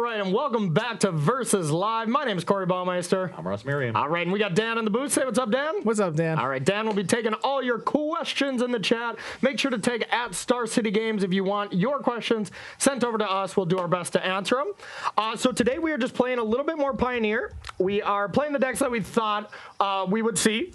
right, and welcome back to Versus Live. My name is Corey Baumeister. I'm Ross Merriam. All right, and we got Dan in the booth. Say what's up, Dan. What's up, Dan? All right, Dan will be taking all your questions in the chat. Make sure to take at Star City Games if you want your questions sent over to us. We'll do our best to answer them. So today we are just playing a little bit more Pioneer. We are playing the decks that we thought we would see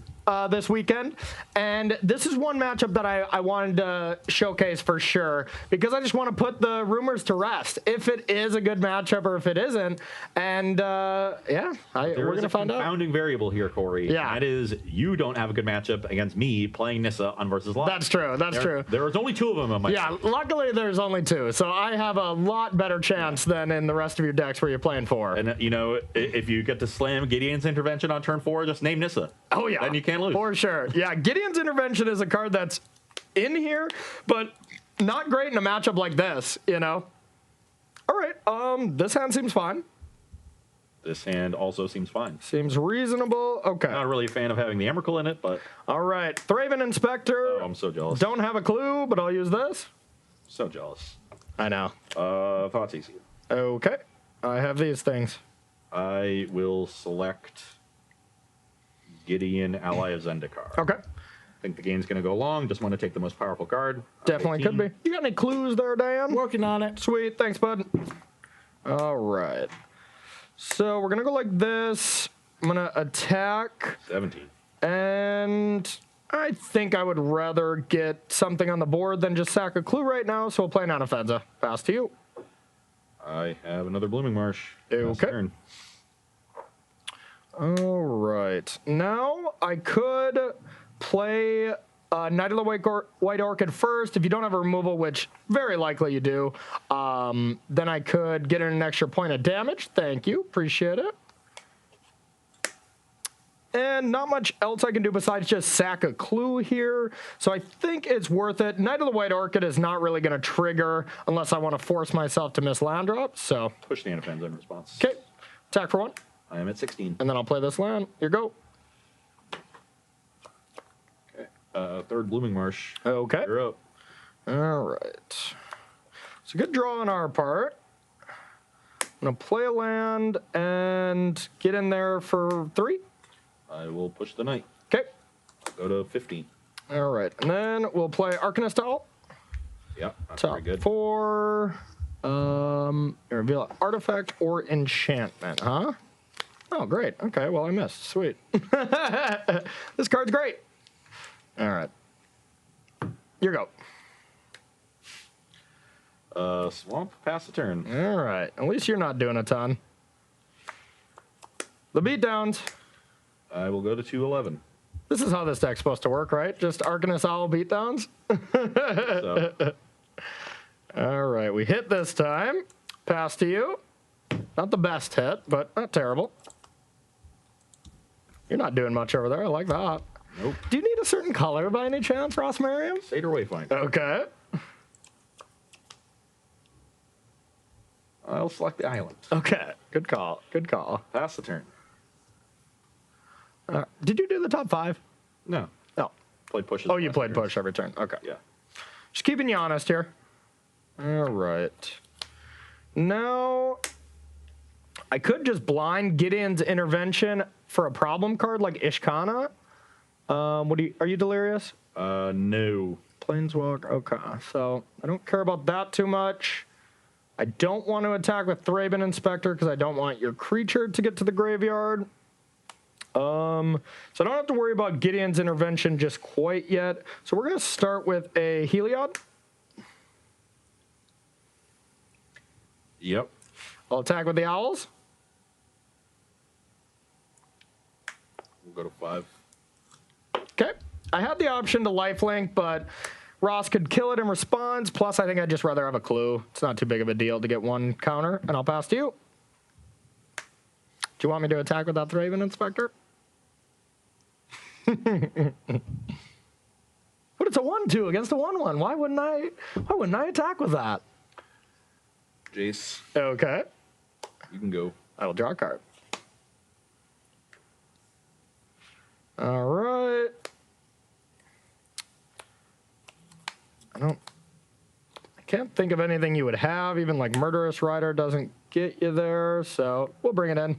this weekend, and this is one matchup that I wanted to showcase for sure, because I just want to put the rumors to rest, if it is a good matchup or if it isn't, and yeah, we're going to find out. There's a confounding variable here, Corey. Yeah. And that is, you don't have a good matchup against me playing Nissa on Versus Live. That's true, that's true. There's only two of them on my Yeah, luckily there's only two, so I have a lot better chance than in the rest of your decks where you're playing four. And, you know, if you get to slam Gideon's Intervention on turn 4, just name Nissa. Oh, yeah. Then you can't lose. For sure. Yeah, Gideon's Intervention is a card that's in here, but not great in a matchup like this, you know? All right, this hand seems fine. This hand also seems fine. Seems reasonable. Okay. Not really a fan of having the Emrakul in it, but... All right, Thraven Inspector. Oh, I'm so jealous. Don't have a clue, but I'll use this. So jealous. I know. Thoughts easy. Okay. I have these things. I will select Gideon, Ally of Zendikar. Okay. Think the game's going to go long. Just want to take the most powerful card. Definitely could be. You got any clues there, Dan? Working on it. Sweet. Thanks, bud. All right. So we're going to go like this. I'm going to attack. 17. And I think I would rather get something on the board than just sack a clue right now, so we'll play Nanofenza. Pass to you. I have another Blooming Marsh. Okay. Turn. All right. Now I could play Knight of the White Orchid first. If you don't have a removal, which very likely you do, then I could get in an extra point of damage. Thank you. Appreciate it. And not much else I can do besides just sack a clue here. So I think it's worth it. Knight of the White Orchid is not really going to trigger unless I want to force myself to miss land drop. So Push the Nanofenza in response. okay, attack for 1. I am at 16. And then I'll play this land. Here you go. Okay. Third Blooming Marsh. Okay. You're up. All right. So good draw on our part. I'm going to play a land and get in there for 3. I will push the Knight. Okay. Go to 15. All right. And then we'll play Arcanist Owl. Yeah, that's Top very good. 4. Reveal an artifact or enchantment, huh? Oh, great. Okay, well, I missed. Sweet. This card's great. All right. Here go. Swamp, pass the turn. All right. At least you're not doing a ton. The beatdowns. I will go to 211. This is how this deck's supposed to work, right? Just Arcanist Owl beatdowns? So, All right, we hit this time. Pass to you. Not the best hit, but not terrible. You're not doing much over there. I like that. nope. Do you need a certain color by any chance, Ross Merriam? Seder Wayfinder. Okay. I'll select the island. Okay. Good call. Good call. Pass the turn. Did you do the top 5? No. No. Played pushes. Oh, you last played turn. push every turn. Okay. Yeah. Just keeping you honest here. All right. Now, I could just blind Gideon's Intervention for a problem card like Ishkana. Are you Delirious? No. Planeswalk. Okay. So I don't care about that too much. I don't want to attack with Thraben Inspector because I don't want your creature to get to the graveyard. So I don't have to worry about Gideon's Intervention just quite yet. So we're going to start with a Heliod. Yep. I'll attack with the Owls. We'll go to 5. Okay. I had the option to lifelink, but Ross could kill it in response. Plus, I think I'd just rather have a clue. It's not too big of a deal to get 1 counter, and I'll pass to you. Do you want me to attack with that Thraben Inspector? But it's a 1/2 against a 1/1. Why wouldn't I attack with that? Jace, Okay. you can go. I will draw a card. All right. I can't think of anything you would have. Even like Murderous Rider doesn't get you there, so we'll bring it in.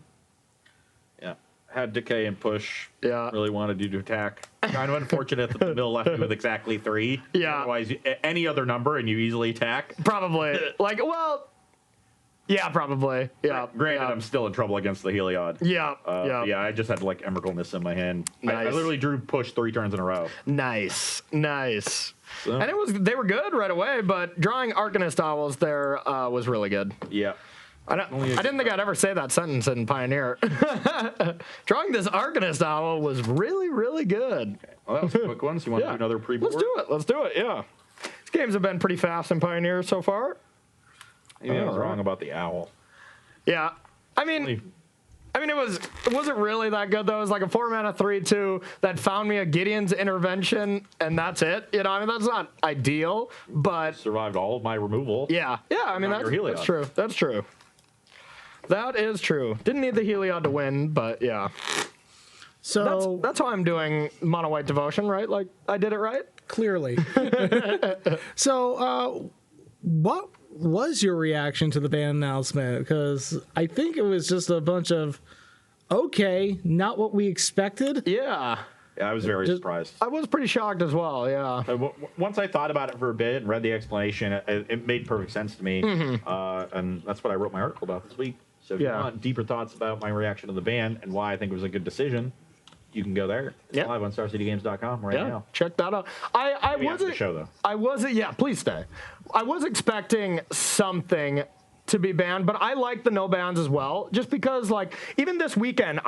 Yeah. Had Decay and Push. Yeah. Really wanted you to attack. Kind of unfortunate that the mill left you with exactly 3. Yeah. Otherwise, any other number and you easily attack. Probably. Like, well, yeah, probably. Yeah. Granted, yeah. I'm still in trouble against the Heliod. Yeah. Yeah. Yeah, I just had like Emeraldness in my hand. I Nice. literally drew Push 3 turns in a row. Nice. Nice. So, And they were good right away, but drawing Arcanist Owls there was really good. yeah. I didn't think I'd ever say that sentence in Pioneer. Drawing this Arcanist Owl was really, really good. Okay. Well, that was a quick one. So you want to do another pre-board? Let's do it, yeah. These games have been pretty fast in Pioneer so far. Maybe I was wrong about the owl. Yeah. I mean, it wasn't really that good, though. It was like a 4-mana 3/2 that found me a Gideon's Intervention, and that's it. You know, I mean, that's not ideal, but... Survived all of my removal. Yeah, I mean, that's true. That's true. That is true. Didn't need the Heliod to win, but yeah. So That's how I'm doing Mono White Devotion, right? Like, I did it right? clearly. So what was your reaction to the ban announcement? Because I think it was just a bunch of, okay, not what we expected. Yeah. Yeah, I was very surprised. I was pretty shocked as well, yeah. Once I thought about it for a bit and read the explanation, it made perfect sense to me. And that's what I wrote my article about this week. So if you want deeper thoughts about my reaction to the ban and why I think it was a good decision, you can go there. It's live on StarCityGames.com right now. Check that out. I wasn't the show though. I wasn't. Yeah, please stay. I was expecting something to be banned, but I like the no bans as well. Just because, like, even this weekend,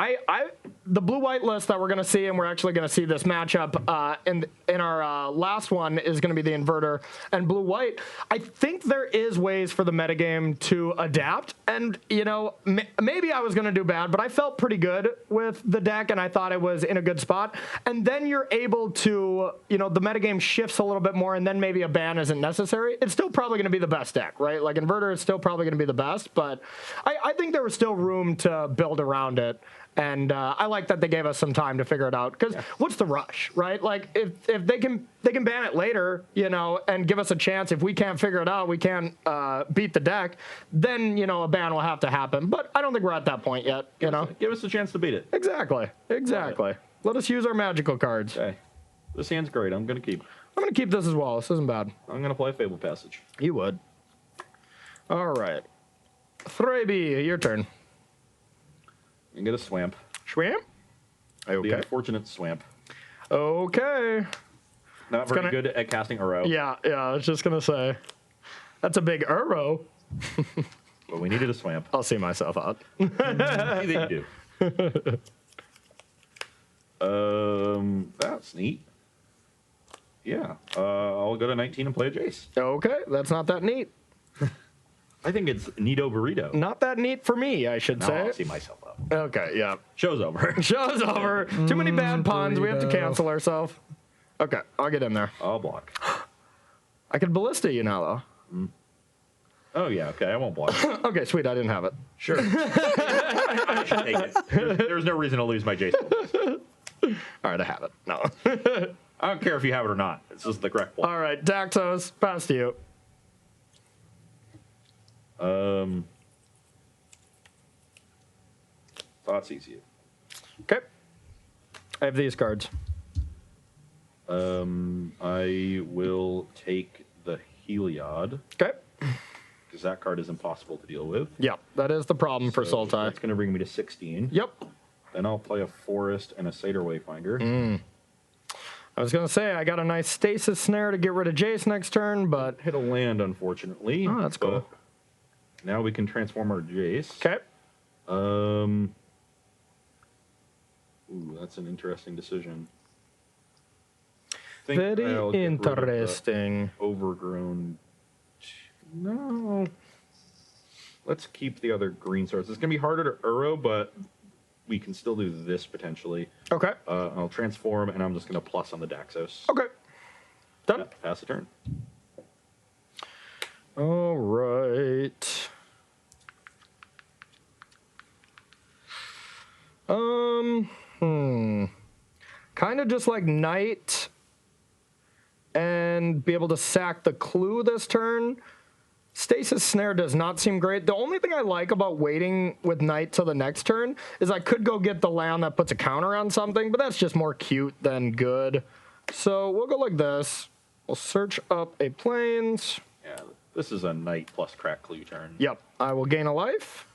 the blue-white list that we're going to see, and we're actually going to see this matchup in our last one is going to be the inverter and blue-white. I think there is ways for the metagame to adapt, and, you know, maybe I was going to do bad, but I felt pretty good with the deck, and I thought it was in a good spot. And then you're able to, you know, the metagame shifts a little bit more, and then maybe a ban isn't necessary. It's still probably going to be the best deck, right? Like, inverter is still probably going to be the best, but I think there was still room to build around it. And I like that they gave us some time to figure it out, because what's the rush, right? Like, if they can ban it later, you know, and give us a chance. If we can't figure it out, we can't beat the deck, then, you know, a ban will have to happen. But I don't think we're at that point yet, you know? Give us a chance to beat it. Exactly. Let us use our magical cards. Okay. This hand's great. I'm going to keep. I'm going to keep this as well. This isn't bad. I'm going to play Fable Passage. You would. All right. 3B, your turn. And get a Swamp. Schwam? The Okay. unfortunate Swamp. Okay. Not very good at casting Uro. Yeah, I was just going to say. That's a big arrow. But we needed a Swamp. I'll see myself out. See that you do. That's neat. Yeah. I'll go to 19 and play a Jace. Okay, that's not that neat. I think it's Neato Burrito. Not that neat for me, I should No, say. I'll see myself out. Okay, yeah. Show's over. Show's over. Too many bad puns. We have to burrito. cancel ourselves. Okay, I'll get in there. I'll block. I could ballista you now, Oh, yeah. Okay. I won't block. though. Okay, sweet. I didn't have it. Sure. I should take it. There's no reason to lose my Jace. All right, I have it. No. I don't care if you have it or not. It's just the correct block. All right, Daxos, pass to you. Thoughts easy. Okay. I have these cards. I will take the Heliod Okay. because that card is impossible to deal with. Yeah, that is the problem for So Sultai. That's going to bring me to 16. Yep. Then I'll play a Forest and a Seder Wayfinder. I was going to say, I got a nice stasis snare to get rid of Jace next turn, but... Hit a land, unfortunately. Oh, that's cool. But now we can transform our Jace. Okay. Ooh, that's an interesting decision. Think Very I'll get rid of the interesting. Overgrown. No. Let's keep the other green swords. It's going to be harder to Uro, but we can still do this potentially. Okay. I'll transform, and I'm just going to plus on the Daxos. Okay. Done. Yeah, pass the turn. All right. Kind of just like Knight and be able to sack the clue this turn. Stasis Snare does not seem great. The only thing I like about waiting with Knight till the next turn is I could go get the land that puts a counter on something, but that's just more cute than good. So we'll go like this. We'll search up a Plains. Yeah, this is a Knight plus Crack Clue turn. Yep. I will gain a life.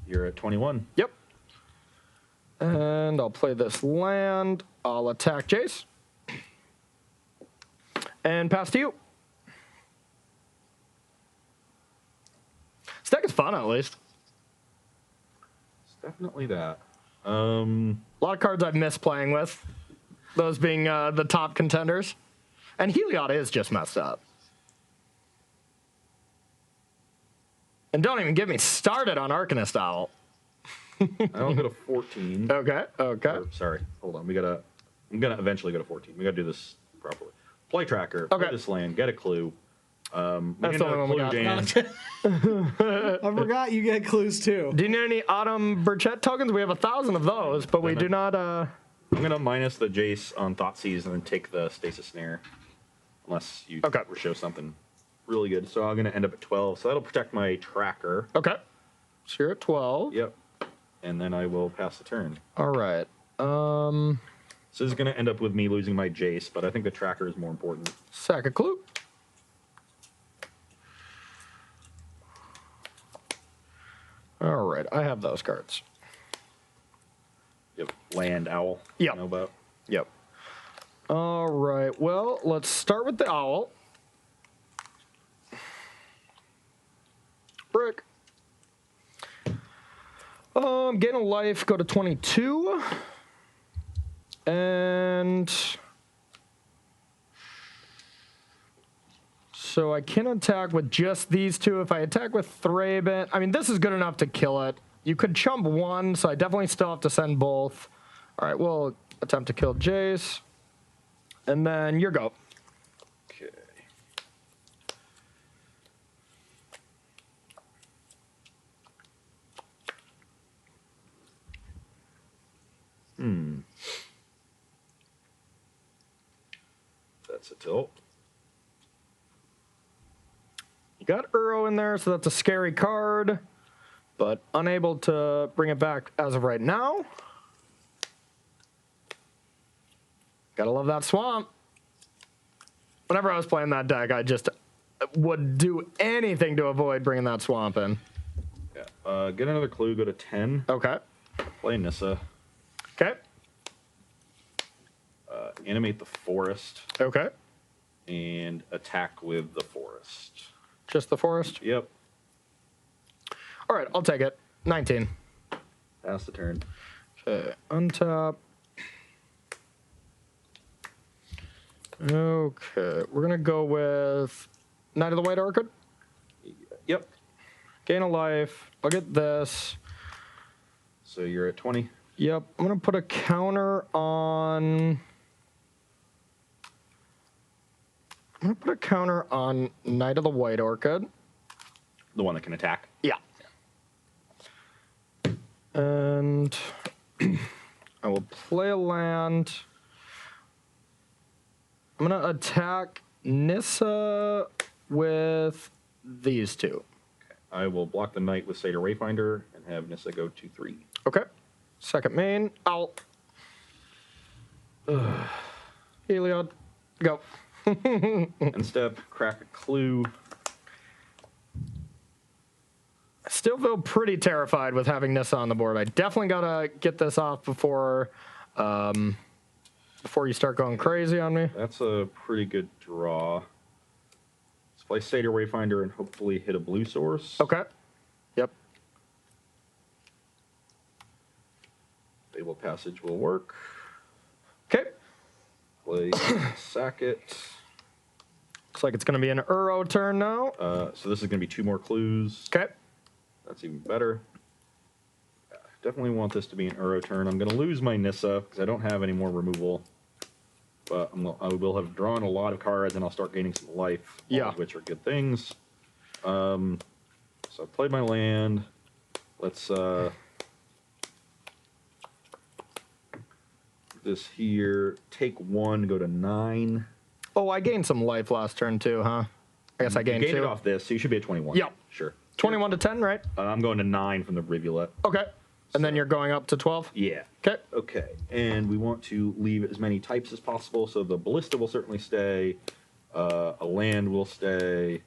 You're at 21. Yep. And I'll play this land. I'll attack Jace. And pass to you. This deck is fun, at least. It's definitely that. A lot of cards I've missed playing with. Those being the top contenders. And Heliod is just messed up. And don't even get me started on Arcanist Owl. I'll go to 14. Okay, okay. Or, sorry, hold on. I'm gonna eventually go to 14. We gotta do this properly. Play tracker. Okay. Play this land. Get a clue. That's the only one we got. Dan. I forgot you get clues too. Do you need any Autumn Burchett tokens? We have 1,000 of those, but we do not. I'm gonna minus the Jace on Thoughtseize and then take the Stasis Snare, unless you show something really good. So I'm gonna end up at 12. So that'll protect my tracker. Okay. So you're at 12. Yep. And then I will pass the turn. All right. So this is gonna end up with me losing my Jace, but I think the tracker is more important. Sack a clue. All right, I have those cards. Yep. Land Owl. Yep. You know about. Yep. All right, well, let's start with the owl. Brick. Gain a life, go to 22. And so I can attack with just these two. If I attack with Thraben, I mean, this is good enough to kill it. You could chump one, so I definitely still have to send both. All right, we'll attempt to kill Jace. And then your go. Okay. That's a tilt. You got Uro in there, so that's a scary card, but unable to bring it back as of right now. Gotta love that swamp. Whenever I was playing that deck, I just would do anything to avoid bringing that swamp in. Yeah. Get another clue. Go to 10. Okay. Play Nissa. Okay. Animate the forest. Okay. And attack with the forest. Just the forest? Yep. All right, I'll take it. 19. Pass the turn. Okay, untap. Okay, we're going to go with Knight of the White Orchid. Yep. Gain a life. I'll get this. So you're at 20. Yep, I'm going to put a counter on... I'm going to put a counter on Knight of the White Orchid. The one that can attack. Yeah. And I will play a land. I'm going to attack Nissa with these two. Okay. I will block the knight with Satyr Wayfinder and have Nissa go 2/3. Okay. Second main, out. Heliod, go. And step, crack a clue. I still feel pretty terrified with having Nissa on the board. I definitely gotta get this off before you start going crazy on me. That's a pretty good draw. Let's play Satyr Wayfinder and hopefully hit a blue source. Okay. Yep. Fable Passage will work. Okay. Play sack it. Looks like it's gonna be an Uro turn now. So this is gonna be 2 more clues. Okay. That's even better. Definitely want this to be an Uro turn. I'm going to lose my Nissa because I don't have any more removal. But I will have drawn a lot of cards and I'll start gaining some life, all of which are good things. So I played my land. Let's this here. Take 1, go to 9. Oh, I gained some life last turn too, huh? I guess I gained You gained 2. it off this, so you should be at 21. Yep. Sure. 21 to 10, right? I'm going to 9 from the rivulet. Okay. And then you're going up to 12? Yeah. Okay. Okay. And we want to leave as many types as possible. So the ballista will certainly stay. A land will stay.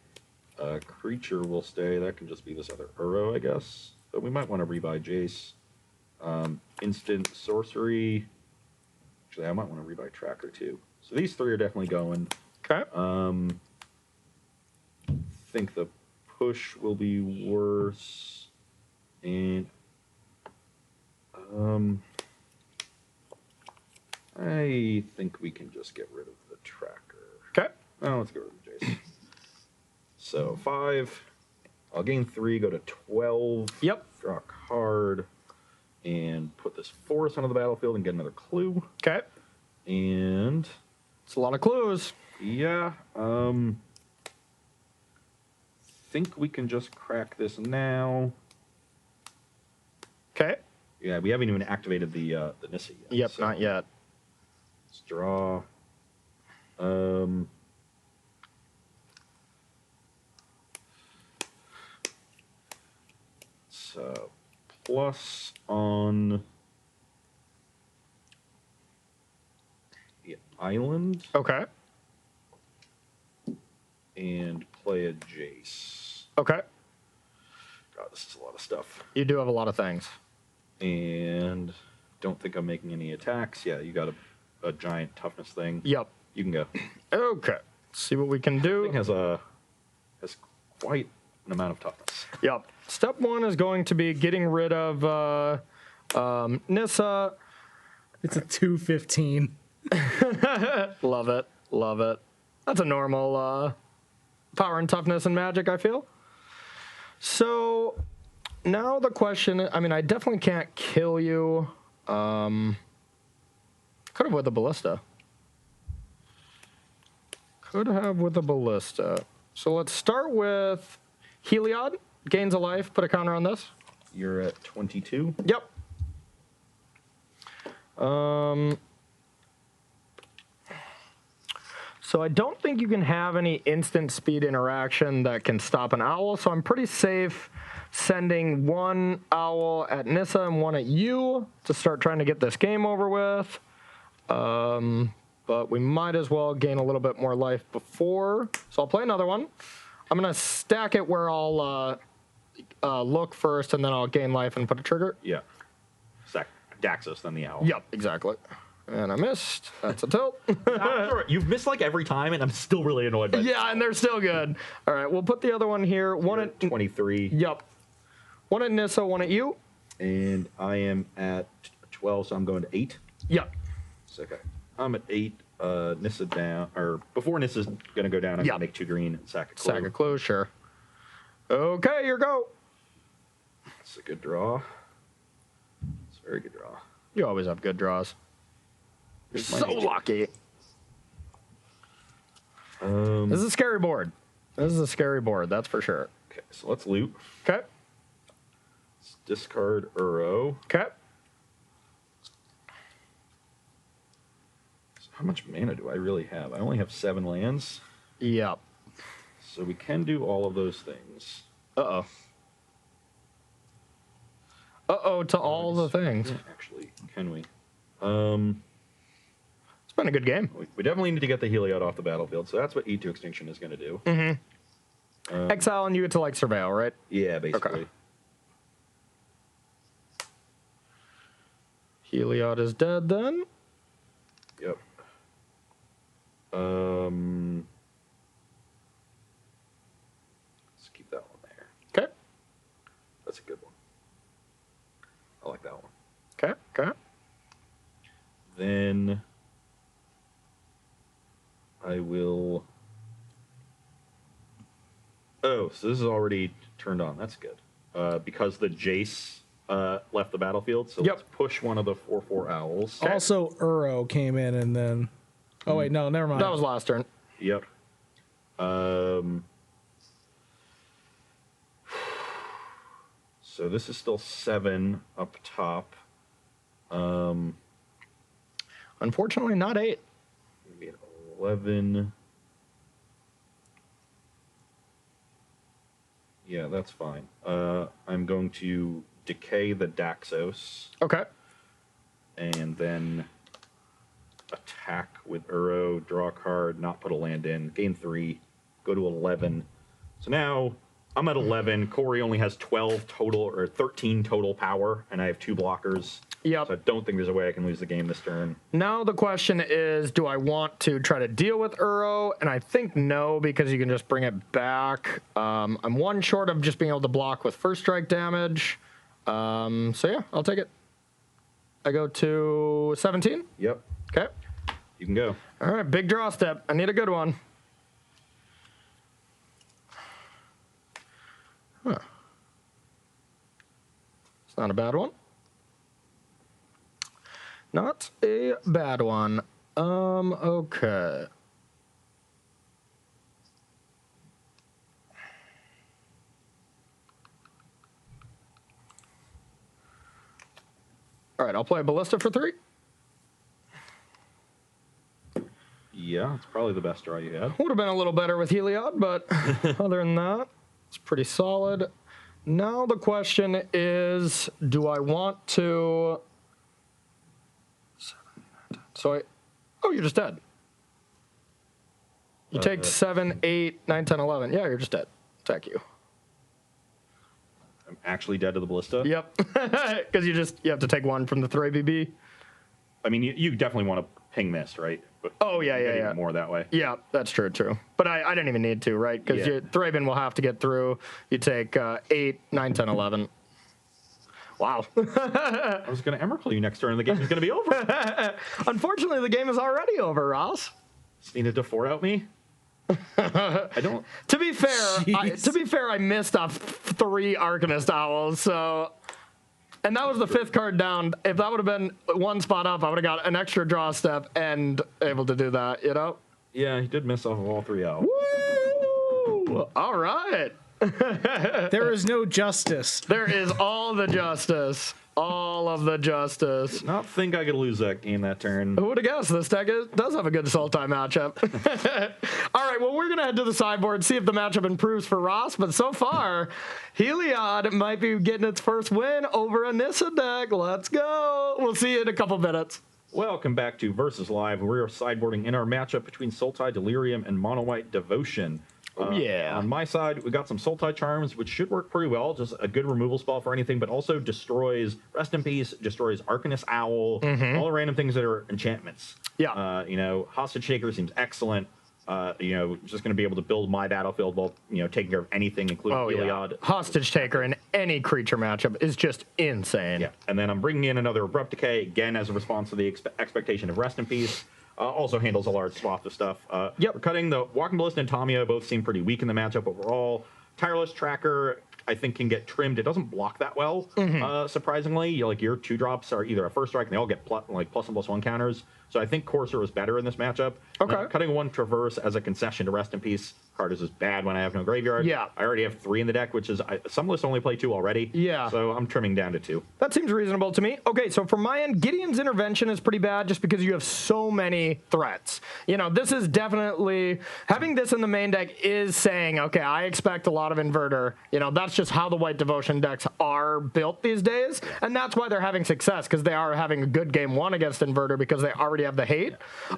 A creature will stay. That can just be this other Uro, I guess. But we might want to rebuy Jace. Instant sorcery. Actually, I might want to rebuy Tracker too. So these 3 are definitely going. Okay. I think the push will be worse. And I think we can just get rid of the Tracker. Okay. Oh, let's get rid of Jason. So 5. I'll gain 3, go to 12. Yep. Draw a card. And put this forest onto the battlefield and get another clue. Okay. And It's a lot of clues. yeah, think we can just crack this now. Okay. Yeah, we haven't even activated the Nissa yet. Yep, so not yet. let's draw. So plus on the island Okay. and play a Jace. Okay. God, this is a lot of stuff. You do have a lot of things. And don't think I'm making any attacks. Yeah, you got a giant toughness thing. Yep. You can go. Okay. See what we can do. Thing has quite an amount of toughness. Yep. Step 1 is going to be getting rid of Nissa. It's a 215. Love it. Love it. That's a normal power and toughness and magic, I feel. So now the question, I mean, I definitely can't kill you. Could have with a ballista. Could have with a ballista. So let's start with Heliod. Gains a life. Put a counter on this. You're at 22. Yep. So I don't think you can have any instant speed interaction that can stop an owl, so I'm pretty safe sending 1 owl at Nissa and 1 at you to start trying to get this game over with. But we might as well gain a little bit more life before. So I'll play another one. I'm going to stack it where I'll look first, and then I'll gain life and put a trigger. Yeah. Daxos, then the owl. Yep, exactly. And I missed. That's a tilt. Sure. You've missed like every time, and I'm still really annoyed by Yeah, and they're still good. All right, we'll put the other one here. One at 23. Yep. 1 at Nissa, 1 at you. And I am at 12, so I'm going to 8. Yep. So, okay. I'm at 8. Nissa down, or before Nissa's going to go down, I'm going to make 2 green and sack a clue. Sack of clues, sure. Okay, your go. It's a good draw. It's a very good draw. You always have good draws. You're Here's my so nature. lucky. This is a scary board. This is a scary board, that's for sure. Okay, so let's loot. Okay. Let's discard Uro. Okay. So how much mana do I really have? I only have 7 lands. Yep. So we can do all of those things. Uh-oh. Uh-oh to all the things. Actually, can we? It's been a good game. We definitely need to get the Heliod off the battlefield, so that's what E2 Extinction is going to do. Exile and you get to like surveil, right? Yeah, basically. Okay. Heliod is dead then. Yep. Let's keep that one there. Okay. That's a good one. I like that one. Okay. Okay. Then I will. Oh, so this is already turned on. That's good. Because the Jace left the battlefield, so let's push one of the 4/4 owls. Okay. Also, Uro came in and then. Oh wait, no, never mind. That was last turn. Yep. So this is still 7 up top. Unfortunately, not 8. Maybe an 11. Yeah, that's fine. I'm going to decay the Daxos. Okay. And then attack with Uro, draw a card, not put a land in, gain 3, go to 11. So now I'm at 11. Corey only has 12 total, or 13 total power, and I have 2 blockers. Yep. So I don't think there's a way I can lose the game this turn. Now the question is, do I want to try to deal with Uro? And I think no, because you can just bring it back. I'm 1 short of just being able to block with first strike damage. So yeah, I'll take it. I go to 17. Yep. Okay. You can go. All right, big draw step. I need a good one. Huh. It's not a bad one. Not a bad one. Okay. All right, I'll play Ballista for 3. Yeah, it's probably the best draw you had. Would have been a little better with Heliod, but other than that, it's pretty solid. Now the question is, do I want to... So oh, you're just dead. You take 7, 8, 9, 10, 11. Yeah, you're just dead. Attack you. I'm actually dead to the Ballista? Yep. Because you have to take 1 from the 3BB. I mean, you definitely want to ping this, right? But Oh, yeah, yeah, yeah. more that way. Yeah, that's true. But I didn't even need to, right? Because Thraben will have to get through. You take 8, 9, 10, 11. Wow. I was going to Emrakul you next turn, and the game is going to be over. Unfortunately, the game is already over, Ross. Just needed to 4 out me. I don't. To be fair, I missed off 3 Arcanist Owls, so... And that was the 5th card down. If that would have been 1 spot up, I would have got an extra draw step and able to do that, you know? Yeah, he did miss off of all 3 out. Woo! All right. There is no justice. There is all the justice. All of the justice. Did not think I could lose that game that turn. Who would have guessed this deck does have a good Sultai matchup? All right, well, we're going to head to the sideboard, see if the matchup improves for Ross, but so far, Heliod might be getting its first win over a Nissa deck. Let's go. We'll see you in a couple minutes. Welcome back to Versus Live. We're sideboarding in our matchup between Sultai Delirium and Mono White Devotion. Yeah. On my side, we got some Sultai Charms, which should work pretty well. Just a good removal spell for anything, but also destroys Rest in Peace, destroys Arcanist Owl, all the random things that are enchantments. Yeah. Hostage Taker seems excellent. Just going to be able to build my battlefield while, taking care of anything, including Heliod. Yeah. Hostage Taker in any creature matchup is just insane. Yeah. And then I'm bringing in another Abrupt Decay, again, as a response to the expectation of Rest in Peace. Also handles a large swath of stuff. We're cutting the Walking Ballista and Tamiya both seem pretty weak in the matchup overall. Tireless Tracker, I think, can get trimmed. It doesn't block that well, surprisingly. Your 2-drops are either a first strike, and they all get plus and +1 counters. So I think Courser is better in this matchup. Okay. Cutting 1 Traverse as a concession to Rest in Peace card is just bad when I have no graveyard. Yeah. I already have 3 in the deck, which is... some lists only play 2 already. Yeah. So I'm trimming down to 2. That seems reasonable to me. Okay, so from my end, Gideon's Intervention is pretty bad just because you have so many threats. This is definitely... Having this in the main deck is saying, okay, I expect a lot of Inverter. That's just how the White Devotion decks are built these days, and that's why they're having success, because they are having a good game 1 against Inverter because they already have the hate.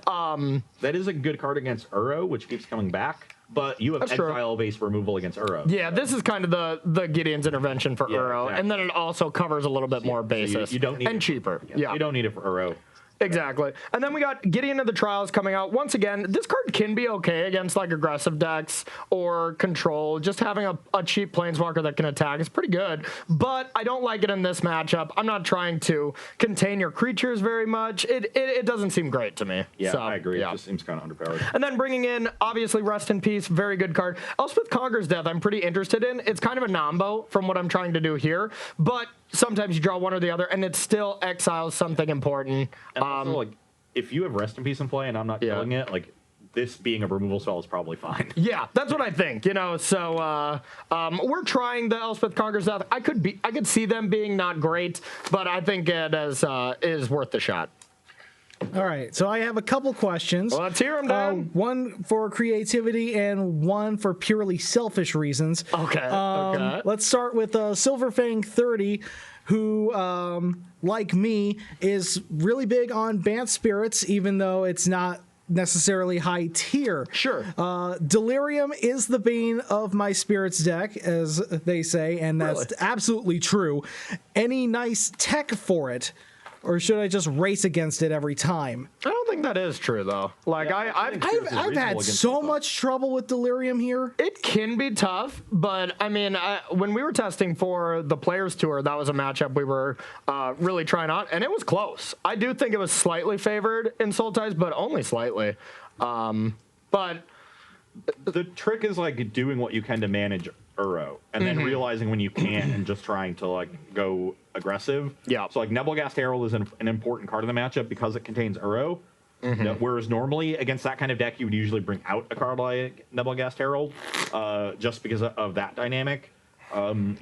That is a good card against Uro, which keeps coming back. But you have exile-based removal against Uro. Yeah, this is kind of the Gideon's Intervention for Uro, exactly. And then it also covers a little bit more basis. You don't need and cheaper. Yeah, you don't need it for Uro. Exactly. And then we got Gideon of the Trials coming out. Once again, this card can be okay against aggressive decks or control. Just having a cheap Planeswalker that can attack is pretty good. But I don't like it in this matchup. I'm not trying to contain your creatures very much. It doesn't seem great to me. Yeah, so, I agree. It just seems kind of underpowered. And then bringing in, obviously, Rest in Peace, very good card. Elspeth Conquers Death, I'm pretty interested in. It's kind of a nombo from what I'm trying to do here. But sometimes you draw one or the other, and it still exiles something important. And also, if you have Rest in Peace in play and I'm not killing it, this being a removal spell is probably fine. Yeah, that's what I think. So we're trying the Elspeth Conquers Death. I could see them being not great, but I think it is worth the shot. All right, so I have a couple questions. Well, let's hear them, Dan. One for creativity and one for purely selfish reasons. Okay. Let's start with Silverfang30, who, like me, is really big on Bant Spirits, even though it's not necessarily high tier. Sure. Delirium is the bane of my Spirits deck, as they say, and that's absolutely true. Any nice tech for it? Or should I just race against it every time? I don't think that is true, though. Like, Yeah, I've had so much trouble with Delirium here. it can be tough, but I mean, when we were testing for the Players Tour, that was a matchup we were really trying out, and it was close. I do think it was slightly favored in Sultais, but only slightly. But the trick is like doing what you can to manage Uro, and then realizing when you can't and just trying to like go aggressive. Yeah. So like Nebelgast Herald is an important card in the matchup because it contains Uro. Whereas normally against that kind of deck, you would usually bring out a card like Nebelgast Herald, just because of that dynamic. And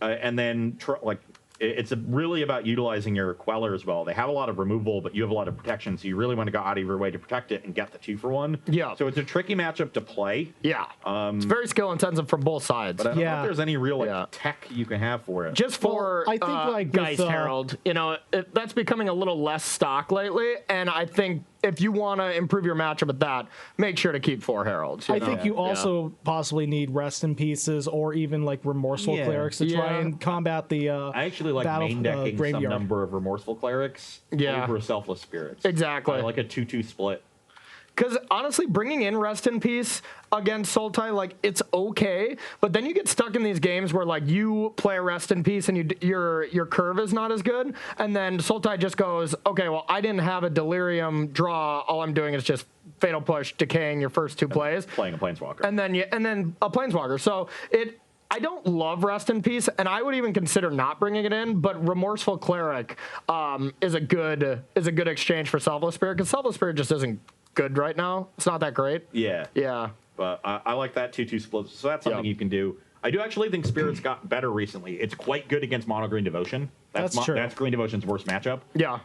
then it's really about utilizing your Queller as well. They have a lot of removal, but you have a lot of protection, so you really want to go out of your way to protect it and get the 2-for-1. Yeah. So it's a tricky matchup to play. yeah, it's very skill intensive from both sides. But I don't know if there's any real Yeah. tech you can have for it. Just for Well, I think, like, Geist with, Herald, that's becoming a little less stock lately, and I think if you want to improve your matchup with that, make sure to keep 4 Heralds. I think you also possibly need Rest in Pieces or even like Remorseful Clerics to try and combat the I actually like battle, main decking some graveyard. number of Remorseful Clerics over Selfless Spirits. Exactly. I like a 2-2 split. Because honestly, bringing in Rest in Peace against Sultai, like, it's okay, but then you get stuck in these games where, like, you play a Rest in Peace and your curve is not as good, and then Sultai just goes, okay, well, I didn't have a Delirium draw. All I'm doing is just Fatal Push, decaying your first 2 plays. Playing a Planeswalker. And then a Planeswalker. So I don't love Rest in Peace, and I would even consider not bringing it in. But Remorseful Cleric is a good exchange for Selfless Spirit, because Selfless Spirit just isn't good right now. It's not that great. Yeah. Yeah. But I like that 2-2 split, so that's something you can do. I do actually think Spirits got better recently. It's quite good against Mono Green Devotion. That's true. That's Green Devotion's worst matchup. Yeah.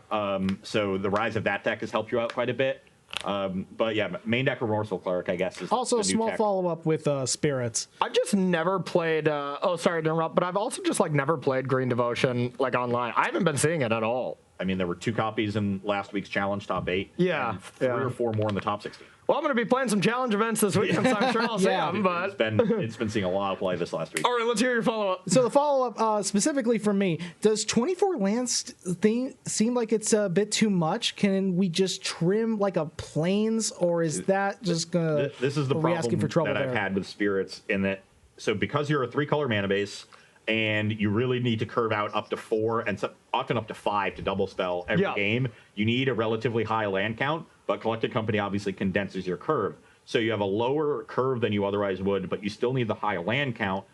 So the rise of that deck has helped you out quite a bit. But yeah, main deck Remorseful Cleric, I guess, is Also, the a new small tech. follow-up with Spirits. I've just never played. Sorry to interrupt, but I've also just like never played Green Devotion like online. I haven't been seeing it at all. I mean, there were 2 copies in last week's challenge top 8. Yeah, and 3 or 4 more in the top 16. Well, I'm going to be playing some challenge events this weekend, so I'm sure I'll see them. But It's been seeing a lot of play this last week. all right, let's hear your follow up. So the follow-up, specifically from me, does 24 lands thing seem like it's a bit too much? Can we just trim like a plains, or is that just gonna? This is the are we problem asking for trouble that I've there? had with Spirits, in that, so because you're a 3-color mana base, and you really need to curve out up to 4 and often up to 5 to double spell every game, you need a relatively high land count, but Collected Company obviously condenses your curve. So you have a lower curve than you otherwise would, but you still need the high land count.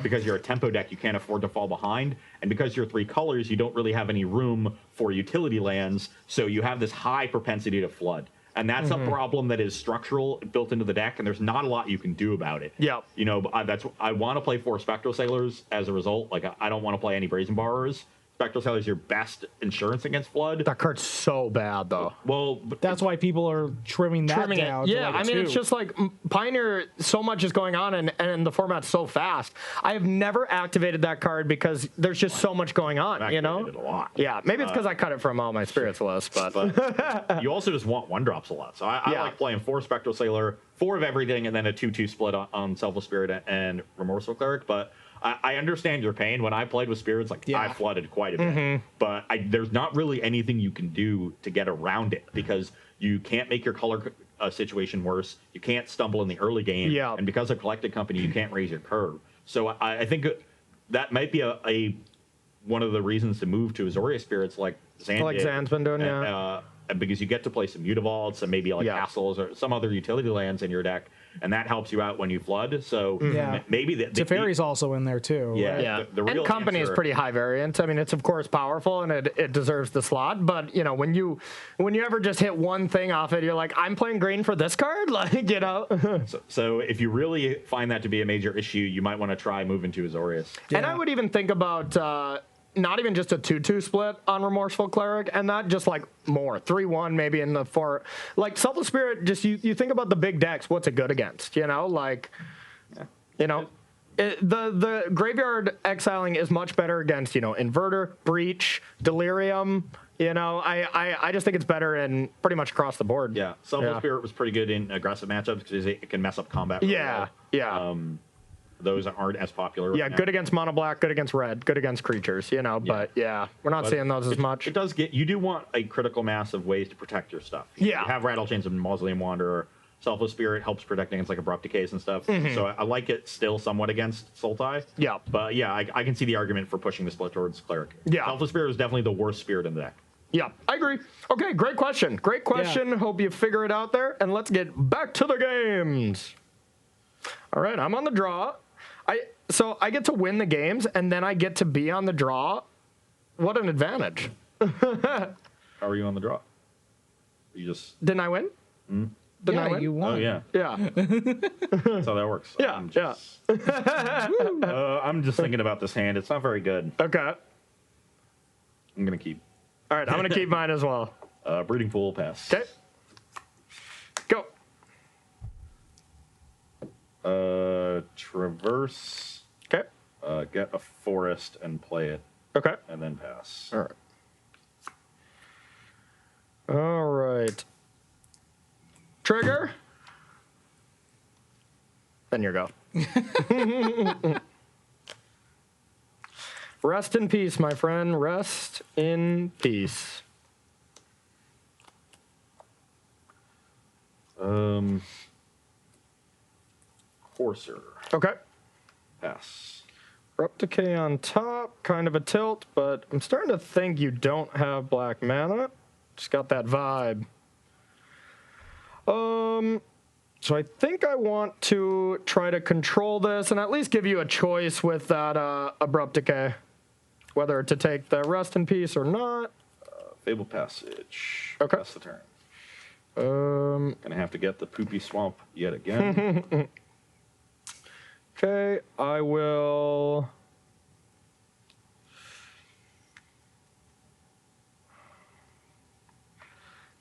Because you're a tempo deck, you can't afford to fall behind. And because you're 3 colors, you don't really have any room for utility lands, so you have this high propensity to flood. And that's a problem that is structural, built into the deck, and there's not a lot you can do about it. Yeah. I want to play 4 Spectral Sailors as a result. Like, I don't want to play any Brazen Borrowers. Spectral Sailor is your best insurance against flood. That card's so bad, though. Well, That's why people are trimming that down. Yeah, to like I mean, it's just like Pioneer, so much is going on, and the format's so fast. I have never activated that card because there's just so much going on, I've activated it a lot. Yeah, maybe it's because I cut it from all my Spirits list, but you also just want 1-drops a lot. So I like playing 4 Spectral Sailor, 4 of everything, and then a 2-2 split on Selfless Spirit and Remorseful Cleric. But I understand your pain. When I played with Spirits, I flooded quite a bit. But there's not really anything you can do to get around it, because you can't make your color situation worse. You can't stumble in the early game. Yeah. And because of Collected Company, you can't raise your curve. So I think that might be one of the reasons to move to Azoria Spirits like Zan like did. Zan's been doing, Because you get to play some Mutavaults and maybe castles or some other utility lands in your deck, and that helps you out when you flood. So maybe Teferi's also in there too. Yeah, right? yeah. The real and Company is pretty high variant. I mean, it's of course powerful and it deserves the slot, but when you ever just hit one thing off it, you're like, I'm playing green for this card, like So if you really find that to be a major issue, you might want to try moving to Azorius. And I would even think about not even just a 2-2 split on Remorseful Cleric, and not just like more 3-1 maybe in the 4. Like Selfless Spirit, just you think about the big decks. What's it good against? You know, like, you know. The graveyard exiling is much better against, you know, Inverter, Breach, Delirium. You know, I just think it's better in pretty much across the board. Yeah, Selfless Spirit was pretty good in aggressive matchups because it can mess up combat. Really well. Those aren't as popular. Yeah, good against mono black, good against red, good against creatures. You know, but we're not seeing those as much. It does get, you do want a critical mass of ways to protect your stuff. You have Rattle Chains and Mausoleum Wanderer. Selfless Spirit helps protect against like Abrupt Decays and stuff. So I like it still somewhat against Sultai. Yeah. But yeah, I can see the argument for pushing the split towards Cleric. Yeah. Selfless Spirit is definitely the worst spirit in the deck. Yeah, I agree. Okay, great question. Great question. Yeah. Hope you figure it out there. And let's get back to the games. All right, I'm on the draw. So I get to win the games, and then I get to be on the draw. What an advantage. How are you on the draw? You just... Didn't I win? Mm-hmm. Yeah, you won. Oh, yeah. Yeah. That's how that works. Yeah, I'm just thinking about this hand. It's not very good. Okay. I'm going to keep. All right, I'm going to keep mine as well. Breeding Pool, pass. Okay. Go. Traverse. Okay. Get a forest and play it. Okay. And then pass. All right. All right. Trigger. Then you go. Rest in peace, my friend. Rest in peace. Courser. Okay. Pass. Abrupt Decay on top. Kind of a tilt, but I'm starting to think you don't have black mana. Just got that vibe. So I think I want to try to control this and at least give you a choice with that Abrupt Decay. Whether to take the Rest in Peace or not. Fable Passage. Okay. Pass the turn. Gonna have to get the Poopy Swamp yet again. Okay, I will...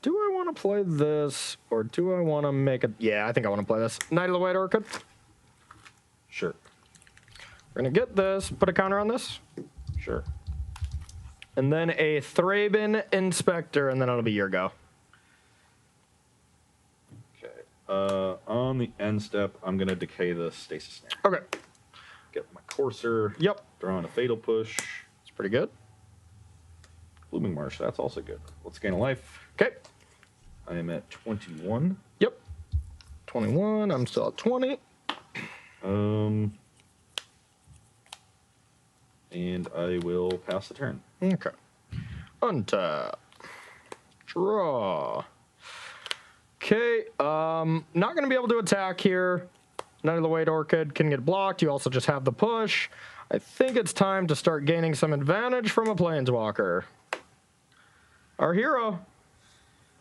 Do I want to play this, or do I want to make it... Yeah, I think I want to play this. Night of the White Orchid. Sure. We're going to get this, put a counter on this. Sure. And then a Thraben Inspector, and then it'll be your go. Okay. On the end step, I'm going to decay the Stasis Snare. Okay. Get my Courser. Yep. Draw on a Fatal Push. It's pretty good. Blooming Marsh, that's also good. Let's gain a life. Okay. I am at 21. Yep. 21. I'm still at 20. And I will pass the turn. Okay. Untap. Draw. Okay. Not going to be able to attack here. Night of the White Orchid can get blocked. You also just have the push. I think it's time to start gaining some advantage from a Planeswalker. Our hero.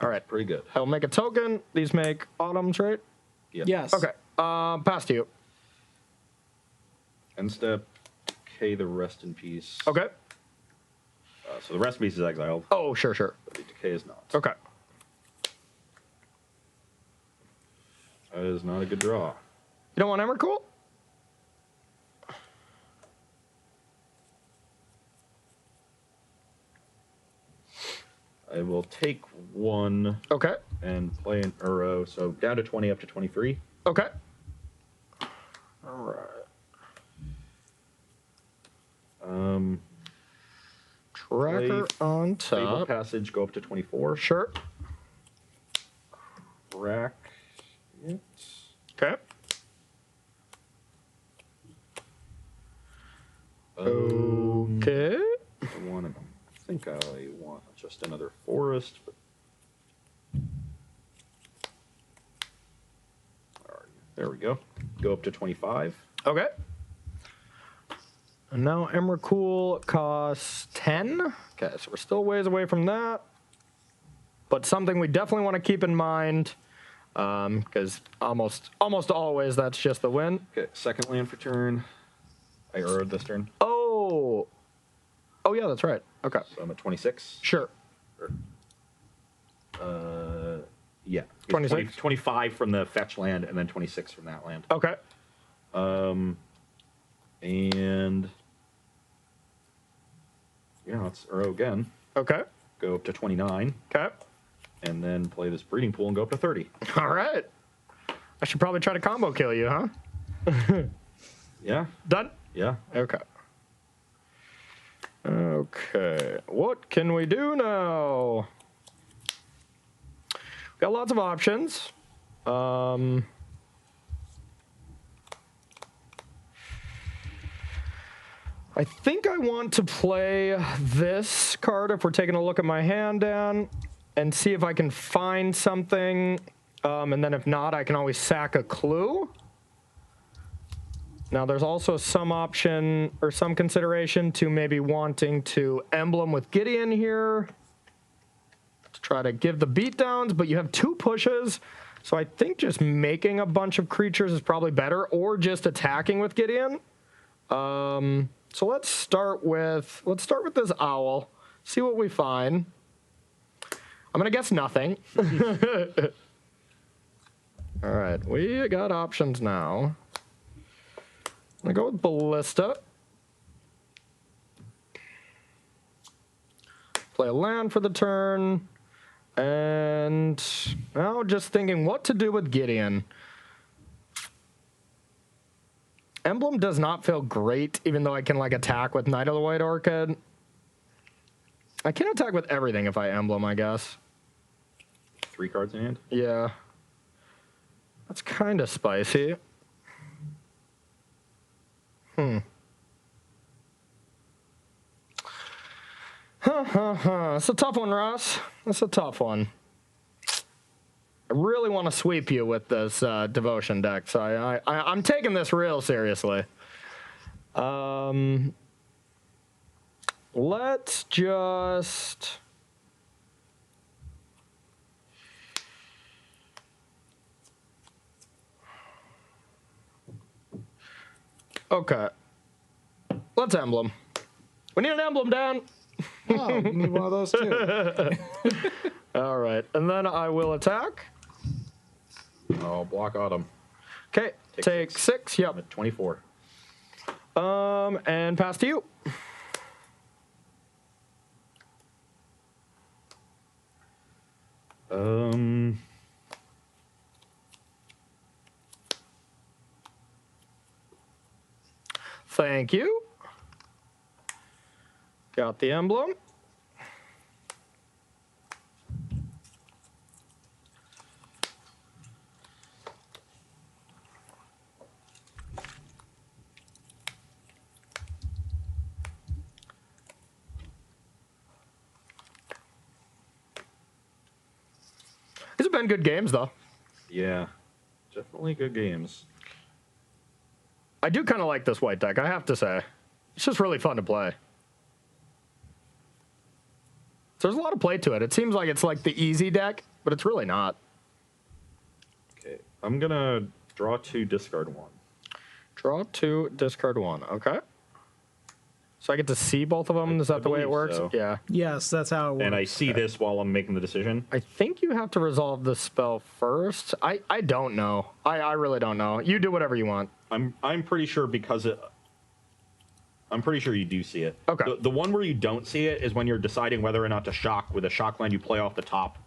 All right. Pretty good. I'll make a token. These make autumns, right? Yep. Yes. Okay. Pass to you. End step. Decay the Rest in Peace. Okay. So the Rest in Peace is exiled. Oh, sure, sure. But the Decay is not. Okay. That is not a good draw. You don't want Emrakul? I will take one. Okay. And play an Uro. So down to 20, up to 23. Okay. All right. Tracker on Fable top. Passage, go up to 24. Sure. Crack it. Okay. Okay. I think I want just another forest, but there we go. Go up to 25. Okay. And now Emrakul costs 10. Okay, so we're still ways away from that. But something we definitely want to keep in mind, because almost always that's just the win. Okay, second land for turn. I Uro'd this turn. Oh. Oh, yeah, that's right. Okay. So I'm at 26. Sure. Yeah. 26? 25 from the fetch land, and then 26 from that land. Okay. And yeah, let's Uro again. Okay. Go up to 29. Okay. And then play this breeding pool and go up to 30. All right. I should probably try to combo kill you, huh? Yeah. Done? Yeah. Okay. Okay. What can we do now? Got lots of options. I think I want to play this card if we're taking a look at my hand, Dan, and see if I can find something. And then if not, I can always sack a clue. Now, there's also some option or some consideration to maybe wanting to emblem with Gideon here to try to give the beatdowns, but you have 2 pushes. So I think just making a bunch of creatures is probably better, or just attacking with Gideon. So let's start with this owl. See what we find. I'm gonna guess nothing. All right, we got options now. I'm gonna go with Ballista. Play a land for the turn. And now just thinking what to do with Gideon. Emblem does not feel great, even though I can like attack with Knight of the White Orchid. I can attack with everything if I emblem, I guess. 3 cards in hand? Yeah. That's kind of spicy. It's a tough one, Ross. It's a tough one. I really want to sweep you with this devotion deck, so I'm taking this real seriously. Let's just... Okay. Let's emblem. We need an emblem, Dan. Oh, you need one of those too. All right, and then I will attack. Oh, block Autumn. Okay, take 6. Yep. I'm at 24. And pass to you. Thank you. Got the emblem. These have been good games, though. Yeah, definitely good games. I do kind of like this white deck, I have to say. It's just really fun to play. There's a lot of play to it. It seems like it's like the easy deck, but it's really not. Okay, I'm gonna draw 2, discard 1. Draw 2, discard 1. Okay. So I get to see both of them? Is that the way it works? So. Yeah. Yes, that's how it works. And I see this while I'm making the decision. I think you have to resolve the spell first. I don't know. I really don't know. You do whatever you want. I'm pretty sure because I'm pretty sure you do see it. Okay. The one where you don't see it is when you're deciding whether or not to shock with a shock land you play off the top.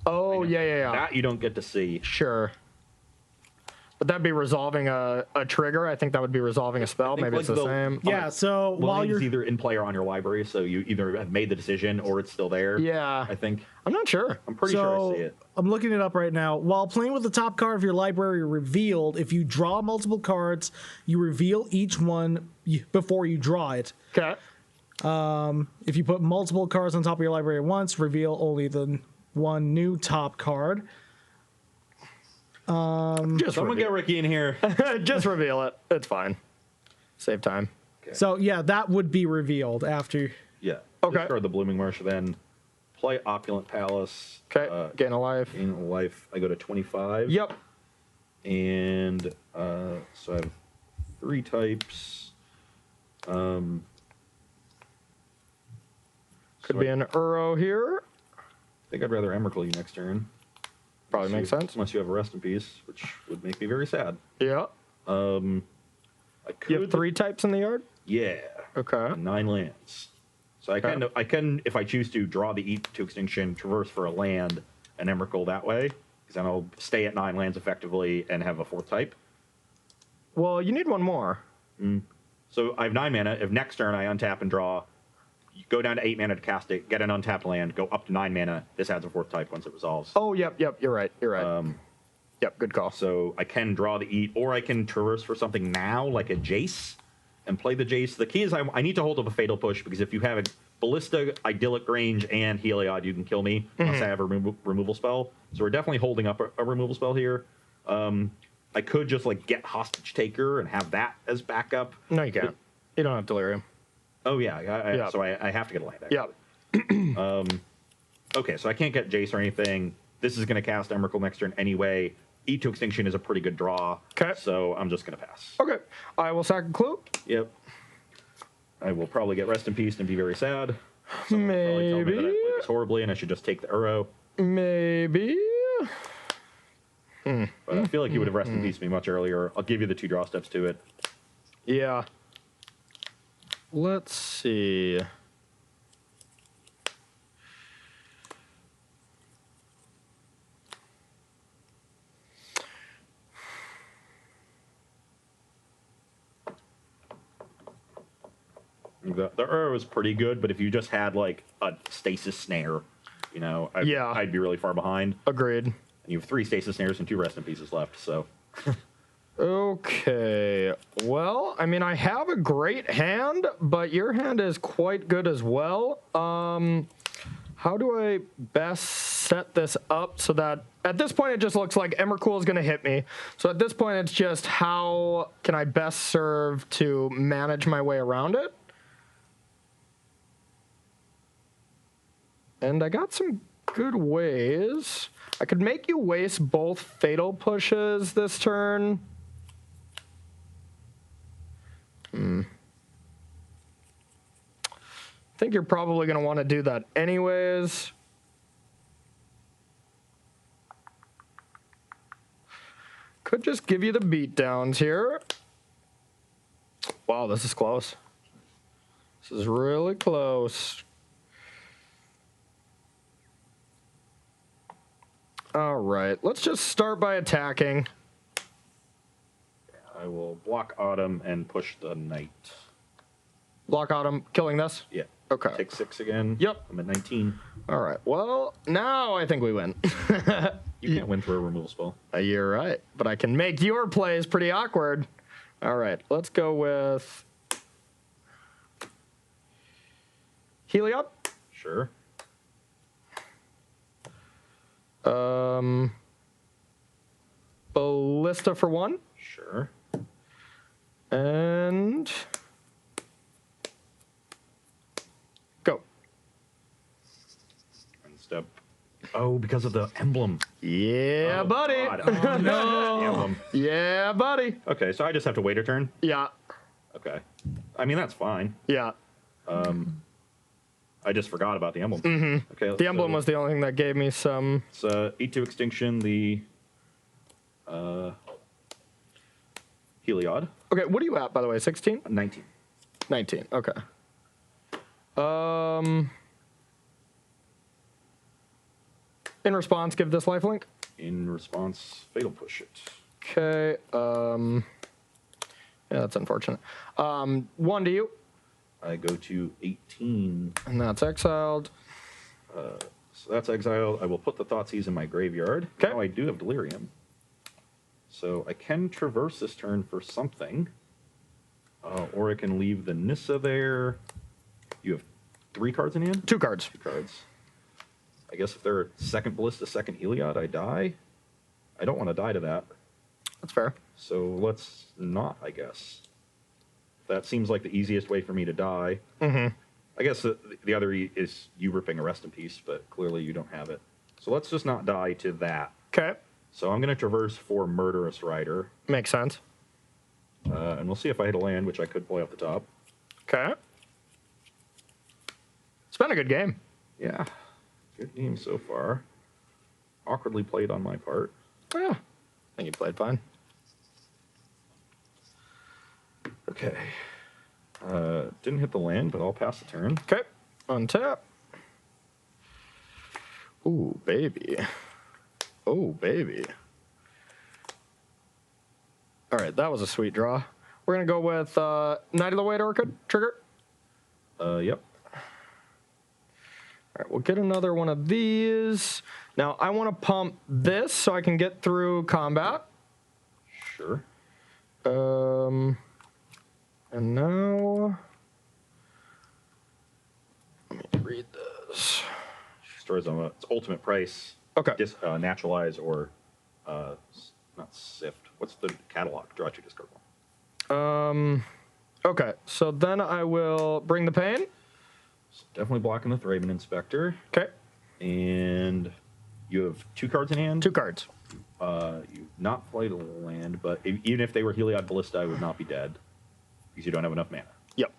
Oh, yeah. That you don't get to see. Sure. Would that be resolving a trigger? I think that would be resolving a spell. Maybe like it's the same. Yeah, so while you're either in play or on your library, so you either have made the decision or it's still there. Yeah. I think. I'm not sure. I'm pretty sure I see it. I'm looking it up right now. While playing with the top card of your library revealed, if you draw multiple cards, you reveal each one before you draw it. Okay. If you put multiple cards on top of your library at once, reveal only the one new top card. Just Someone get Ricky in here. Just reveal it. It's fine. Save time. Okay. So yeah, that would be revealed after. Yeah. Okay. Discard the Blooming Marsh, then play Opulent Palace. Okay. Gain a life. Gain a life. I go to 25. Yep. And so I have 3 types. Could be an Uro here. I think I'd rather Emrakul you next turn. Probably makes sense. Unless you have a Rest in Peace, which would make me very sad. Yeah. I could. You have 3 types in the yard? Yeah. Okay. 9 lands. So I can, if I choose to, draw the Eat to Extinction, traverse for a land, and Emrakul that way, because then I'll stay at 9 lands effectively and have a 4th type. Well, you need one more. So I have 9 mana. If next turn I untap and draw, you go down to 8 mana to cast it, get an untapped land, go up to 9 mana. This adds a 4th type once it resolves. Oh, yep. You're right. Yep, good call. So I can draw the Eat, or I can traverse for something now, like a Jace, and play the Jace. The key is I need to hold up a Fatal Push, because if you have a Ballista, Idyllic Range, and Heliod, you can kill me, unless I have a removal spell. So we're definitely holding up a removal spell here. I could just like get Hostage Taker and have that as backup. No, you can't. You don't have Delirium. Oh, yeah. So I have to get a land back. Yeah. Okay, so I can't get Jace or anything. This is going to cast Emrakul next turn anyway. Eat to Extinction is a pretty good draw. Okay. So I'm just going to pass. Okay. I will sack a clue. Yep. I will probably get Rest in Peace and be very sad. Maybe. That I played this horribly and I should just take the Uro. Maybe. But I feel like you would have Rest in Peace me much earlier. I'll give you the 2 draw steps to it. Yeah. Let's see. The Uro is pretty good, but if you just had like a Stasis Snare, I'd be really far behind. Agreed. And you have 3 Stasis Snares and 2 Rest in Pieces left, so. Okay. Well, I mean, I have a great hand, but your hand is quite good as well. How do I best set this up so that at this point it just looks like Emrakul is going to hit me. So at this point it's just how can I best serve to manage my way around it? And I got some good ways. I could make you waste both Fatal Pushes this turn. I think you're probably going to want to do that anyways. Could just give you the beatdowns here. Wow, this is close. This is really close. All right, let's just start by attacking. I will block Autumn and push the Knight. Block Autumn, killing this? Yeah. Okay. Take 6 again. Yep. I'm at 19. All right, well, now I think we win. You can't win through a removal spell. You're right, but I can make your plays pretty awkward. All right, let's go with Heliod. Sure. Ballista for 1. Sure. And go. And step. Oh, because of the emblem. Yeah, Oh, buddy. God. Oh, no. Emblem. Yeah, buddy. Okay, so I just have to wait a turn? Yeah. Okay. I mean, that's fine. Yeah. I just forgot about the emblem. Mm-hmm. Okay. The emblem was the only thing that gave me some. So, Eat to Extinction, the Heliod. Okay, what are you at, by the way? 16? 19. 19, okay. In response, give this lifelink. In response, Fatal Push it. Okay, yeah, that's unfortunate. 1 to you. I go to 18. And that's exiled. So that's exiled. I will put the Thoughtseize in my graveyard. Okay. Now I do have Delirium. So I can traverse this turn for something. Or I can leave the Nissa there. You have 3 cards in hand? 2 cards. 2 cards. I guess if they're second Ballista, second Heliod, I die. I don't want to die to that. That's fair. So let's not, I guess. That seems like the easiest way for me to die. Mm-hmm. I guess the other is you ripping a Rest in Peace, but clearly you don't have it. So let's just not die to that. Okay. So I'm going to traverse for Murderous Rider. Makes sense. And we'll see if I hit a land, which I could play off the top. Okay. It's been a good game. Yeah, good game so far. Awkwardly played on my part. Yeah, I think you played fine. Okay. Didn't hit the land, but I'll pass the turn. Okay, untap. Ooh, baby. Oh, baby. All right, that was a sweet draw. We're going to go with Knight of the White Orchid, trigger. Yep. All right, we'll get another one of these. Now, I want to pump this so I can get through combat. Sure. And now... Let me read this. Stores on its ultimate price. Okay. Naturalize or not sift. What's the catalog? Draw 2, discard 1. Okay, so then I will bring the pain. So definitely blocking the Thraben Inspector. Okay. And you have 2 cards in hand. 2 cards. You've not played a land, but even if they were Heliod Ballista, I would not be dead because you don't have enough mana. Yep,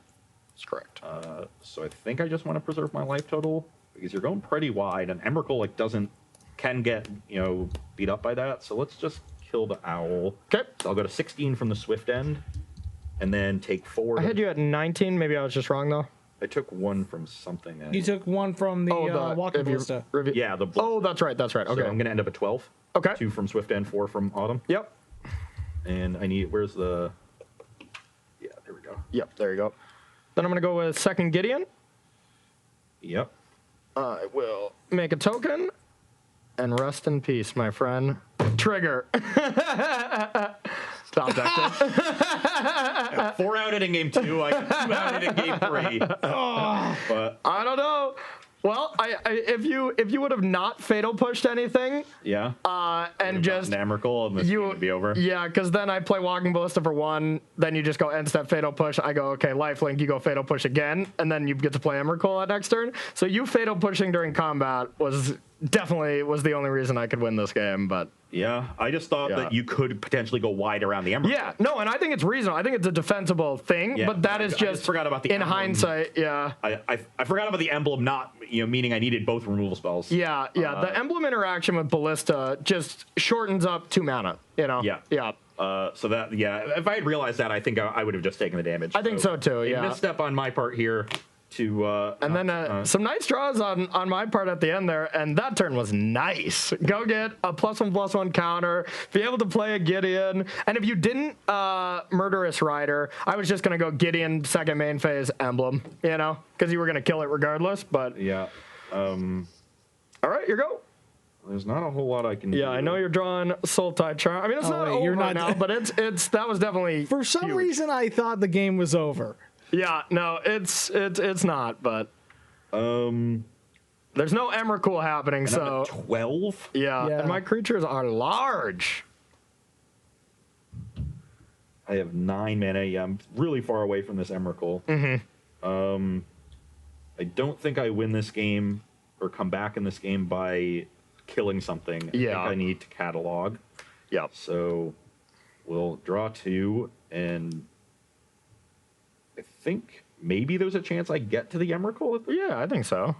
that's correct. So I think I just want to preserve my life total because you're going pretty wide, and Emrakul can get beat up by that. So let's just kill the owl. Okay. So I'll go to 16 from the Swift end, and then take 4. I had you at 19. Maybe I was just wrong though. I took 1 from something. You took 1 from the Walking Ballista. Yeah, the. Oh, that's right. That's right. Okay. So I'm gonna end up at 12. Okay. 2 from Swift end, 4 from Autumn. Yep. And I need. Where's the? Yeah, there we go. Yep. There you go. Then I'm gonna go with second Gideon. Yep. I will make a token and rest in peace, my friend. Trigger. Top deck it. 4 out in game 2. I got 2 out in game 3. But I don't know. Well, if you would have not fatal pushed anything, yeah. and just Emrakul, and this game would be over. Yeah, because then I play Walking Ballista for 1, then you just go end step fatal push. I go, okay, lifelink, you go fatal push again, and then you get to play Emrakul at next turn. So you fatal pushing during combat was the only reason I could win this game, but. Yeah, I just thought that you could potentially go wide around the Emrakul. Yeah, no, and I think it's reasonable. I think it's a defensible thing, but that is I just forgot about the in emblem. Hindsight. Yeah, I forgot about the emblem, not meaning I needed both removal spells. Yeah. The emblem interaction with Ballista just shortens up 2 mana. Yeah. So that if I had realized that, I think I would have just taken the damage. I think so too. Yeah. A misstep on my part here. And then some nice draws on my part at the end there, and that turn was nice. Go get a +1/+1 counter, be able to play a Gideon, and if you didn't Murderous Rider, I was just gonna go Gideon second main phase emblem, because you were gonna kill it regardless. But yeah. All right, you go. There's not a whole lot I can do. Yeah, I know you're drawing Sultai Charm. I mean, it's not over you're not now, but it's that was definitely for some huge. reason I thought the game was over. Yeah, no, it's not, but there's no Emrakul happening, so 12. Yeah, and my creatures are large. I have 9 mana. Yeah, I'm really far away from this Emrakul. I don't think I win this game or come back in this game by killing something. I think I need to catalog. Yeah. So we'll draw 2 and. I think maybe there's a chance I get to the Emrakul. Yeah, I think so.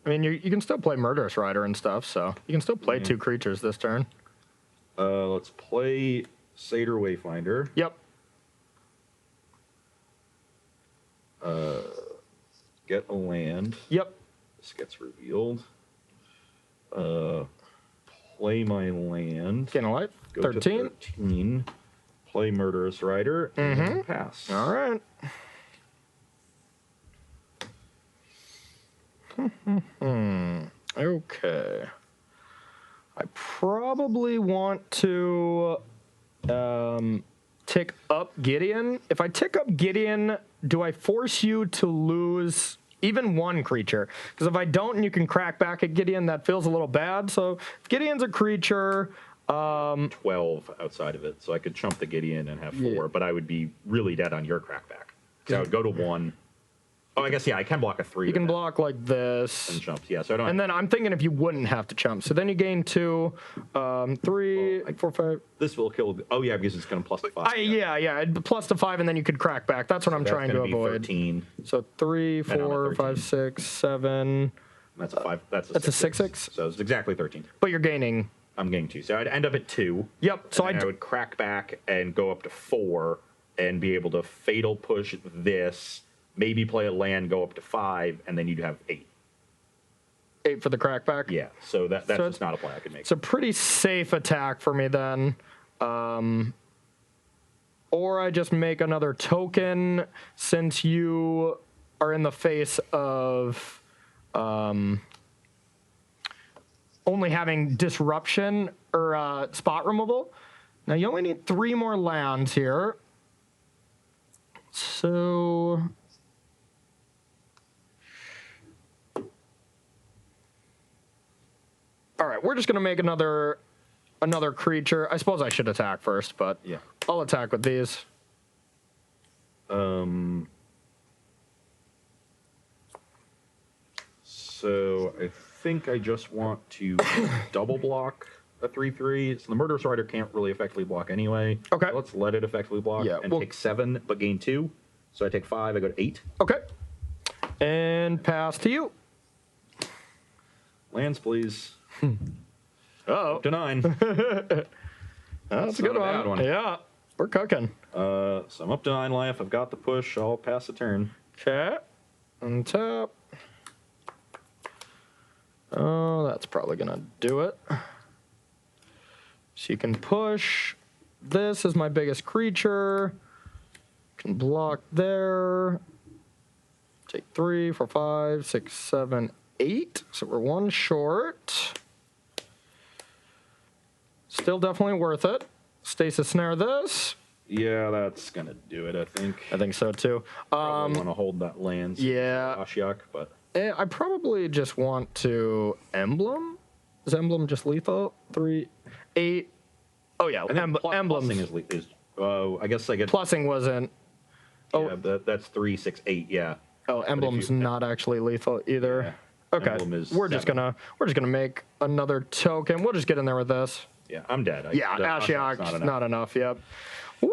I mean, you can still play Murderous Rider and stuff, so you can still play 2 creatures this turn. Let's play Satyr Wayfinder. Yep. Get a land. Yep. This gets revealed. Play my land. Gain a life. Go 13. to 13. Play Murderous Rider and pass. All right. Okay. I probably want to tick up Gideon. If I tick up Gideon, do I force you to lose even 1 creature? Because if I don't and you can crack back at Gideon, that feels a little bad. So if Gideon's a creature... 12 outside of it, so I could chump the Gideon and have 4, but I would be really dead on your crackback. So I would go to 1. Oh, I guess, yeah, I can block a 3. You can block like this. And jumps, yeah. So I don't. And then I'm thinking if you wouldn't have to jump. So then you gain 2, 3, 4, 5. This will kill. Oh, yeah, because it's going to plus the 5. Yeah. Plus the 5, and then you could crack back. That's what I'm trying to avoid. 13. So 3, 4, 5, 6, 7. That's a 5. That's a 6. So it's exactly 13. But you're gaining. I'm gaining 2. So I'd end up at 2. Yep. So I would crack back and go up to 4 and be able to fatal push this. Maybe play a land, go up to 5, and then you'd have 8. 8 for the crackback? Yeah, so that's just not a play I could make. It's a pretty safe attack for me then. Or I just make another token since you are in the face of only having disruption or spot removal. Now you only need 3 more lands here. So... All right, we're just going to make another creature. I suppose I should attack first, but yeah, I'll attack with these. So I think I just want to double block a 3/3. So the Murderous Rider can't really effectively block anyway. Okay. So let's let it effectively block and take 7, but gain 2. So I take 5, I go to 8. Okay. And pass to you. Lands, please. Uh-oh. Up to 9. That's a good one. Yeah, we're cooking. So I'm up to 9 life. I've got the push. I'll pass the turn. Okay. Untap. Oh, that's probably going to do it. So you can push. This is my biggest creature. Can block there. Take 3, 4, 5, 6, 7, 8. So we're 1 short. Still definitely worth it. Stasis Snare this. Yeah, that's going to do it, I think. I think so, too. Probably want to hold that land. Yeah. Ashiok, but... I probably just want to Emblem. Is Emblem just lethal? 3, 8. Oh, yeah. Emblems. Plussing is I guess I get... Plussing wasn't... Oh, yeah, that's 3, 6, 8, yeah. Oh, Emblem's not actually lethal either. Yeah. Okay. We're just gonna make another token. We'll just get in there with this. Yeah, I'm dead. Ashiok's not enough. Yep. Woo!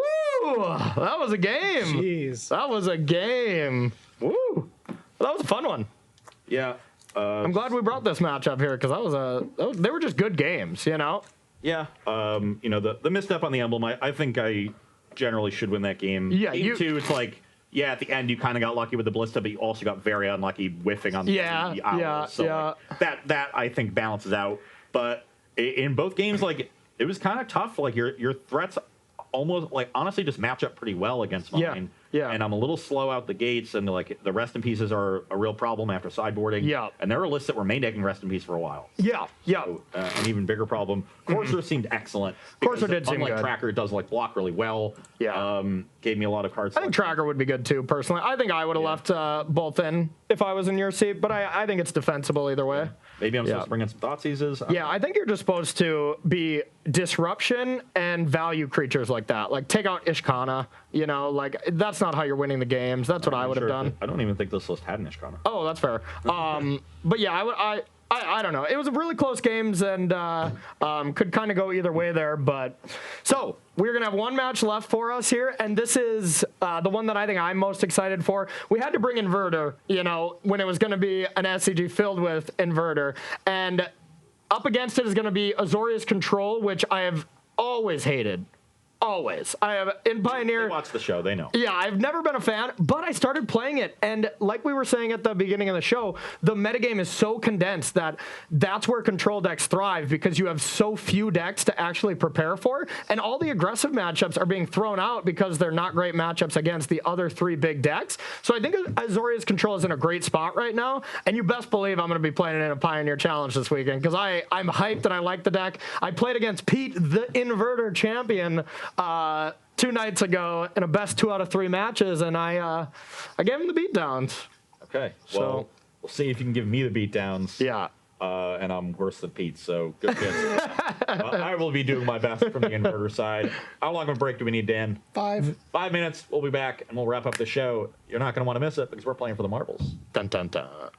That was a game. Jeez. That was a game. Woo! That was a fun one. Yeah. I'm glad we brought this match up here because they were just good games, you know? Yeah. The misstep on the Emblem, I think I generally should win that game. Yeah. Game 2, it's like, yeah, at the end you kind of got lucky with the Ballista, but you also got very unlucky whiffing on the hours. So like, that I think balances out. But in both games, like, it was kind of tough. Like your threats almost, like, honestly just match up pretty well against mine. Yeah. And I'm a little slow out the gates, and like the rest in pieces are a real problem after sideboarding. Yeah. And there were lists that were main decking rest in peace for a while. Yeah. Yeah. So, an even bigger problem. Courser seemed excellent. Courser did seem good. Unlike Tracker, it does like block really well. Yeah. Gave me a lot of cards. I think Tracker would be good too, personally. I think I would have left both in if I was in your seat, but I think it's defensible either way. Maybe I'm supposed to bring in some Thoughtseizes. Yeah, I think you're just supposed to be disruption and value creatures like that. Like, take out Ishkana, you know, like, that's not how you're winning the games. That's what I would have done. I don't even think this list had an Ishkana. Oh, that's fair. But yeah, I don't know. It was a really close games and could kind of go either way there. But so we're going to have one match left for us here. And this is the one that I think I'm most excited for. We had to bring Inverter, you know, when it was going to be an SCG filled with Inverter. And up against it is going to be Azorius Control, which I have always hated. Always. I have in Pioneer. They watch the show, they know. Yeah, I've never been a fan, but I started playing it, and like we were saying at the beginning of the show, the metagame is so condensed that that's where control decks thrive because you have so few decks to actually prepare for, and all the aggressive matchups are being thrown out because they're not great matchups against the other 3 big decks. So I think Azorius Control is in a great spot right now, and you best believe I'm going to be playing it in a Pioneer Challenge this weekend because I'm hyped and I like the deck. I played against Pete, the Inverter champion, 2 nights ago in a best 2 out of 3 matches, and I gave him the beatdowns. Okay, well, we'll see if you can give me the beatdowns. Yeah. and I'm worse than Pete, so good kids. I will be doing my best from the inverter side. How long of a break do we need, Dan? 5. 5 minutes. We'll be back, and we'll wrap up the show. You're not going to want to miss it because we're playing for the marbles. Dun, dun, dun.